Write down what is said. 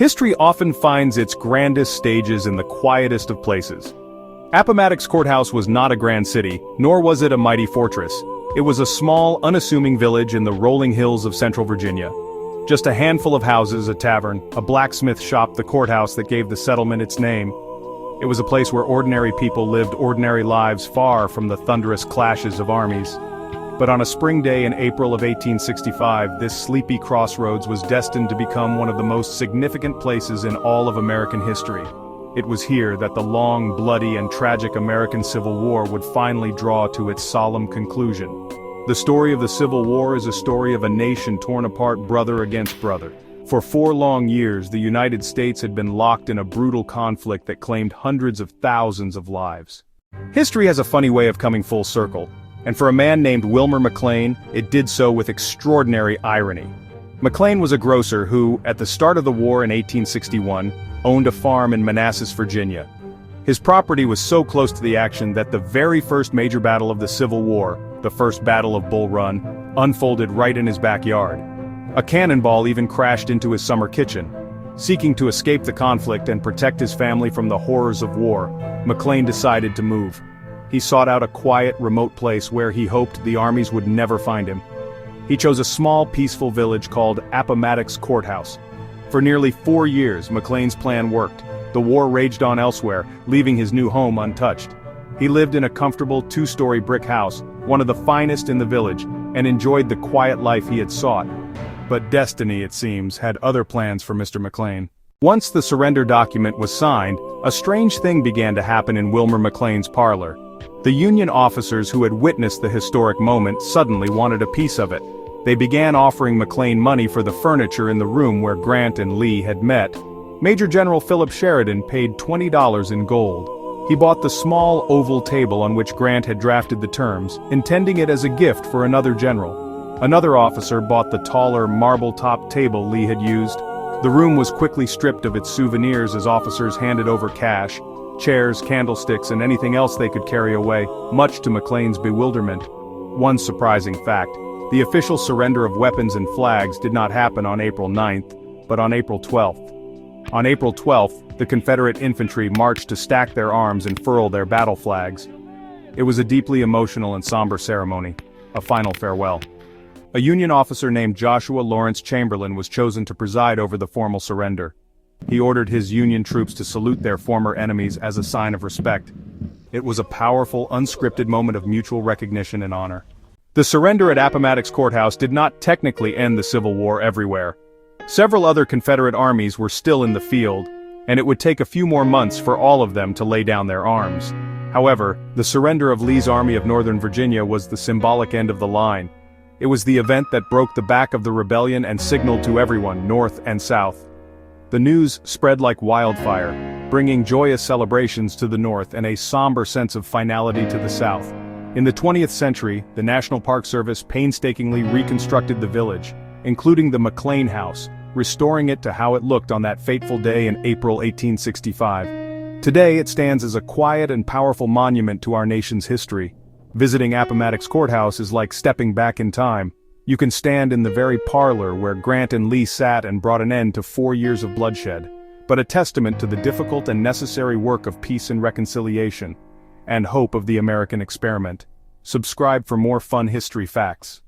History often finds its grandest stages in the quietest of places. Appomattox Court House was not a grand city, nor was it a mighty fortress. It was a small, unassuming village in the rolling hills of central Virginia. Just a handful of houses, a tavern, a blacksmith shop, the courthouse that gave the settlement its name. It was a place where ordinary people lived ordinary lives far from the thunderous clashes of armies. But on a spring day in April of 1865, this sleepy crossroads was destined to become one of the most significant places in all of American history. It was here that the long, bloody, and tragic American Civil War would finally draw to its solemn conclusion. The story of the Civil War is a story of a nation torn apart brother against brother. For 4 long years, the United States had been locked in a brutal conflict that claimed hundreds of thousands of lives. History has a funny way of coming full circle. And for a man named Wilmer McLean, it did so with extraordinary irony. McLean was a grocer who, at the start of the war in 1861, owned a farm in Manassas, Virginia. His property was so close to the action that the very first major battle of the Civil War, the First Battle of Bull Run, unfolded right in his backyard. A cannonball even crashed into his summer kitchen. Seeking to escape the conflict and protect his family from the horrors of war, McLean decided to move. He sought out a quiet, remote place where he hoped the armies would never find him. He chose a small, peaceful village called Appomattox Court House. For nearly 4 years, McLean's plan worked. The war raged on elsewhere, leaving his new home untouched. He lived in a comfortable 2-story brick house, one of the finest in the village, and enjoyed the quiet life he had sought. But destiny, it seems, had other plans for Mr. McLean. Once the surrender document was signed, a strange thing began to happen in Wilmer McLean's parlor. The Union officers who had witnessed the historic moment suddenly wanted a piece of it. They began offering McLean money for the furniture in the room where Grant and Lee had met. Major General Philip Sheridan paid $20 in gold. He bought the small oval table on which Grant had drafted the terms, intending it as a gift for another general. Another officer bought the taller marble-top table Lee had used. The room was quickly stripped of its souvenirs as officers handed over cash, chairs, candlesticks, and anything else they could carry away, much to McLean's bewilderment. One surprising fact: the official surrender of weapons and flags did not happen on April 9th, but on April 12th. On April 12th, the Confederate infantry marched to stack their arms and furl their battle flags. It was a deeply emotional and somber ceremony, a final farewell. A Union officer named Joshua Lawrence Chamberlain was chosen to preside over the formal surrender. He ordered his Union troops to salute their former enemies as a sign of respect. It was a powerful, unscripted moment of mutual recognition and honor. The surrender at Appomattox Court House did not technically end the Civil War everywhere. Several other Confederate armies were still in the field, and it would take a few more months for all of them to lay down their arms. However, the surrender of Lee's Army of Northern Virginia was the symbolic end of the line. It was the event that broke the back of the rebellion and signaled to everyone, North and South. The news spread like wildfire, bringing joyous celebrations to the North and a somber sense of finality to the South. In the 20th century, the National Park Service painstakingly reconstructed the village, including the McLean House, restoring it to how it looked on that fateful day in April 1865. Today it stands as a quiet and powerful monument to our nation's history. Visiting Appomattox Court House is like stepping back in time. You can stand in the very parlor where Grant and Lee sat and brought an end to 4 years of bloodshed, but a testament to the difficult and necessary work of peace and reconciliation, and hope of the American experiment. Subscribe for more fun history facts.